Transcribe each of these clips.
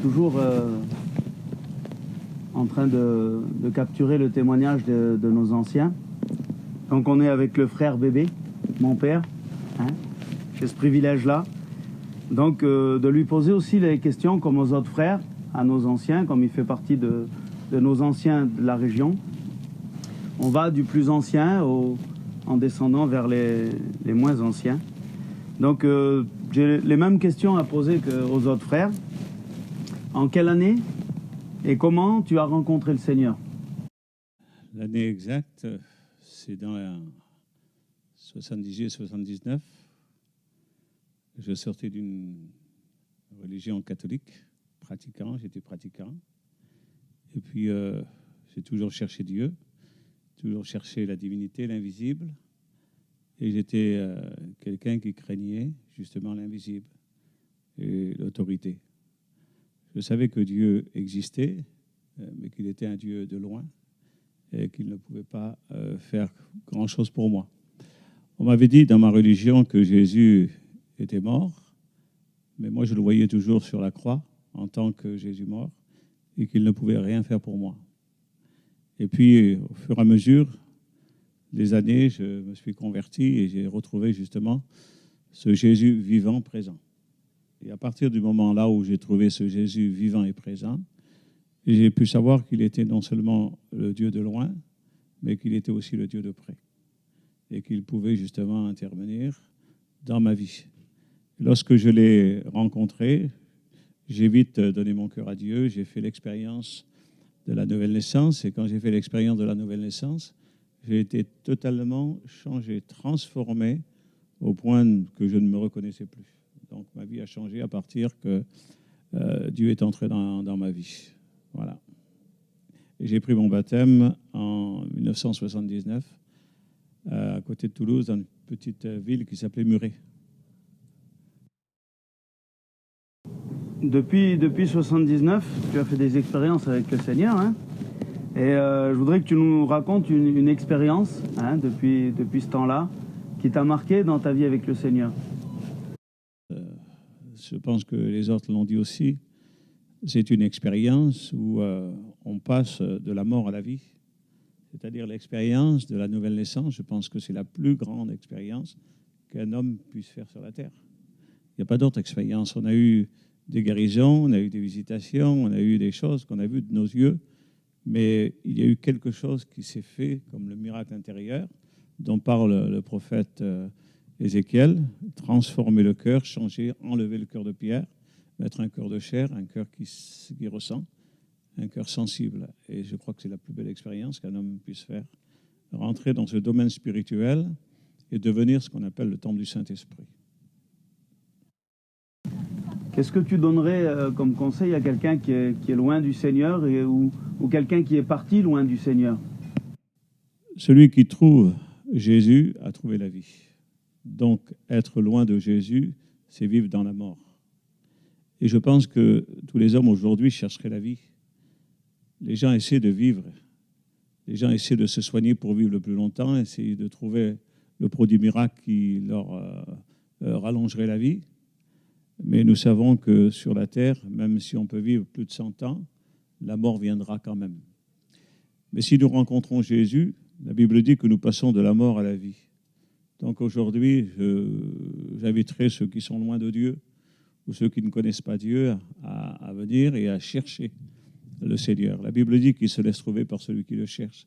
toujours en train de capturer le témoignage de nos anciens. Donc on est avec le frère bébé, mon père, hein, j'ai ce privilège-là. Donc de lui poser aussi les questions comme aux autres frères, à nos anciens, comme il fait partie de nos anciens de la région. On va du plus ancien en descendant vers les moins anciens. Donc j'ai les mêmes questions à poser qu'aux autres frères. En quelle année et comment tu as rencontré le Seigneur? L'année exacte, c'est dans la 78-79. Je sortais d'une religion catholique, j'étais pratiquant. Et puis, j'ai toujours cherché Dieu, toujours cherché la divinité, l'invisible. Et j'étais quelqu'un qui craignait justement l'invisible et l'autorité. Je savais que Dieu existait, mais qu'il était un Dieu de loin et qu'il ne pouvait pas faire grand-chose pour moi. On m'avait dit dans ma religion que Jésus était mort, mais moi je le voyais toujours sur la croix en tant que Jésus mort et qu'il ne pouvait rien faire pour moi. Et puis, au fur et à mesure des années, je me suis converti et j'ai retrouvé justement ce Jésus vivant, présent. Et à partir du moment-là où j'ai trouvé ce Jésus vivant et présent, j'ai pu savoir qu'il était non seulement le Dieu de loin, mais qu'il était aussi le Dieu de près. Et qu'il pouvait justement intervenir dans ma vie. Lorsque je l'ai rencontré, j'ai vite donné mon cœur à Dieu. J'ai fait l'expérience de la nouvelle naissance. Et quand j'ai fait l'expérience de la nouvelle naissance, j'ai été totalement changé, transformé au point que je ne me reconnaissais plus. Donc ma vie a changé à partir que Dieu est entré dans ma vie. Voilà. Et j'ai pris mon baptême en 1979 à côté de Toulouse, dans une petite ville qui s'appelait Muret. Depuis 79, tu as fait des expériences avec le Seigneur, hein, et je voudrais que tu nous racontes une expérience, hein, depuis ce temps-là qui t'a marqué dans ta vie avec le Seigneur. Je pense que les autres l'ont dit aussi. C'est une expérience où on passe de la mort à la vie, c'est-à-dire l'expérience de la nouvelle naissance. Je pense que c'est la plus grande expérience qu'un homme puisse faire sur la terre. Il n'y a pas d'autre expérience. On a eu des guérisons, on a eu des visitations, on a eu des choses qu'on a vues de nos yeux, mais il y a eu quelque chose qui s'est fait comme le miracle intérieur dont parle le prophète Ézéchiel, transformer le cœur, changer, enlever le cœur de pierre, mettre un cœur de chair, un cœur qui ressent, un cœur sensible. Et je crois que c'est la plus belle expérience qu'un homme puisse faire, rentrer dans ce domaine spirituel et devenir ce qu'on appelle le temple du Saint-Esprit. Qu'est-ce que tu donnerais comme conseil à quelqu'un qui est loin du Seigneur ou quelqu'un qui est parti loin du Seigneur? Celui qui trouve Jésus a trouvé la vie. Donc, être loin de Jésus, c'est vivre dans la mort. Et je pense que tous les hommes aujourd'hui chercheraient la vie. Les gens essaient de vivre. Les gens essaient de se soigner pour vivre le plus longtemps, essayer de trouver le produit miracle qui leur rallongerait la vie. Mais nous savons que sur la terre, même si on peut vivre plus de 100 ans, la mort viendra quand même. Mais si nous rencontrons Jésus, la Bible dit que nous passons de la mort à la vie. Donc aujourd'hui, j'inviterai ceux qui sont loin de Dieu ou ceux qui ne connaissent pas Dieu à venir et à chercher le Seigneur. La Bible dit qu'il se laisse trouver par celui qui le cherche.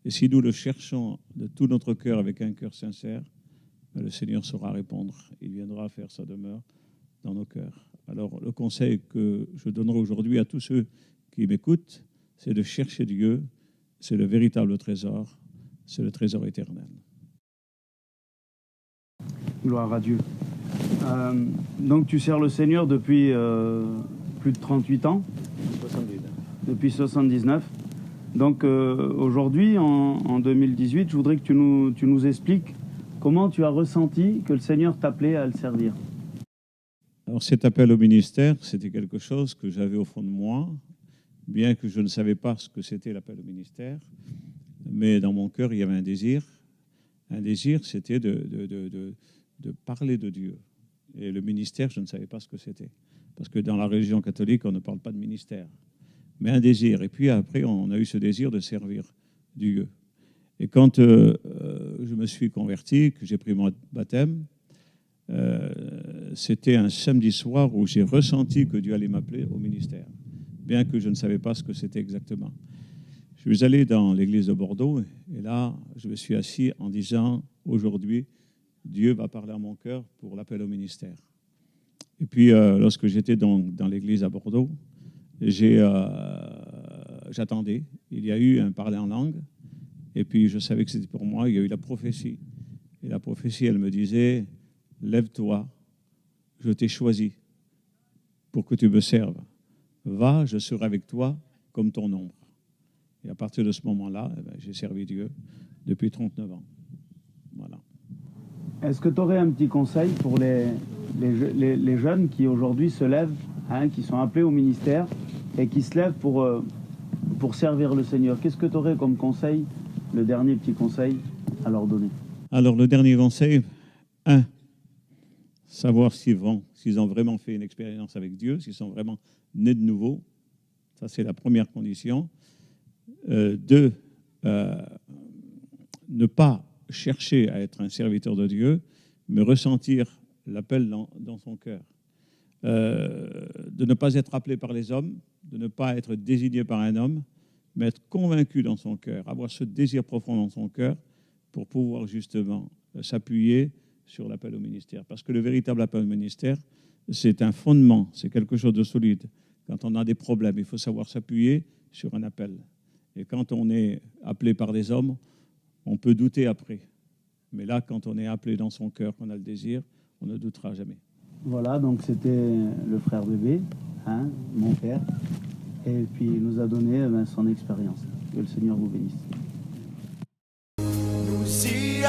Et si nous le cherchons de tout notre cœur avec un cœur sincère, le Seigneur saura répondre. Il viendra faire sa demeure dans nos cœurs. Alors le conseil que je donnerai aujourd'hui à tous ceux qui m'écoutent, c'est de chercher Dieu. C'est le véritable trésor. C'est le trésor éternel. Gloire à Dieu. Donc tu sers le Seigneur depuis plus de 38 ans. 79. Depuis 79. Donc aujourd'hui, en 2018, je voudrais que tu nous expliques comment tu as ressenti que le Seigneur t'appelait à le servir. Alors cet appel au ministère, c'était quelque chose que j'avais au fond de moi, bien que je ne savais pas ce que c'était l'appel au ministère, mais dans mon cœur, il y avait un désir. Un désir, c'était de parler de Dieu. Et le ministère, je ne savais pas ce que c'était. parce que dans la religion catholique, on ne parle pas de ministère, mais un désir. Et puis après, on a eu ce désir de servir Dieu. Et quand je me suis converti, que j'ai pris mon baptême, c'était un samedi soir où j'ai ressenti que Dieu allait m'appeler au ministère, bien que je ne savais pas ce que c'était exactement. Je suis allé dans l'église de Bordeaux et là, je me suis assis en disant, aujourd'hui, Dieu va parler à mon cœur pour l'appel au ministère. Et puis, lorsque j'étais dans l'église à Bordeaux, j'attendais. Il y a eu un parler en langue et puis je savais que c'était pour moi. Il y a eu la prophétie. Et la prophétie, elle me disait, lève-toi, je t'ai choisi pour que tu me serves. Va, je serai avec toi comme ton ombre. Et à partir de ce moment-là, j'ai servi Dieu depuis 39 ans. Voilà. Est-ce que tu aurais un petit conseil pour les jeunes qui aujourd'hui se lèvent, hein, qui sont appelés au ministère et qui se lèvent pour servir le Seigneur? Qu'est-ce que tu aurais comme conseil, le dernier petit conseil à leur donner? Alors, le dernier conseil, savoir s'ils ont vraiment fait une expérience avec Dieu, s'ils sont vraiment nés de nouveau. Ça, c'est la première condition. 2, ne pas chercher à être un serviteur de Dieu, mais ressentir l'appel dans son cœur. De ne pas être appelé par les hommes, de ne pas être désigné par un homme, mais être convaincu dans son cœur, avoir ce désir profond dans son cœur pour pouvoir justement s'appuyer sur l'appel au ministère. Parce que le véritable appel au ministère, c'est un fondement, c'est quelque chose de solide. Quand on a des problèmes, il faut savoir s'appuyer sur un appel. Et quand on est appelé par des hommes, on peut douter après. Mais là, quand on est appelé dans son cœur, qu'on a le désir, on ne doutera jamais. Voilà, donc c'était le frère bébé, hein, mon père. Et puis il nous a donné son expérience. Que le Seigneur vous bénisse. Nous y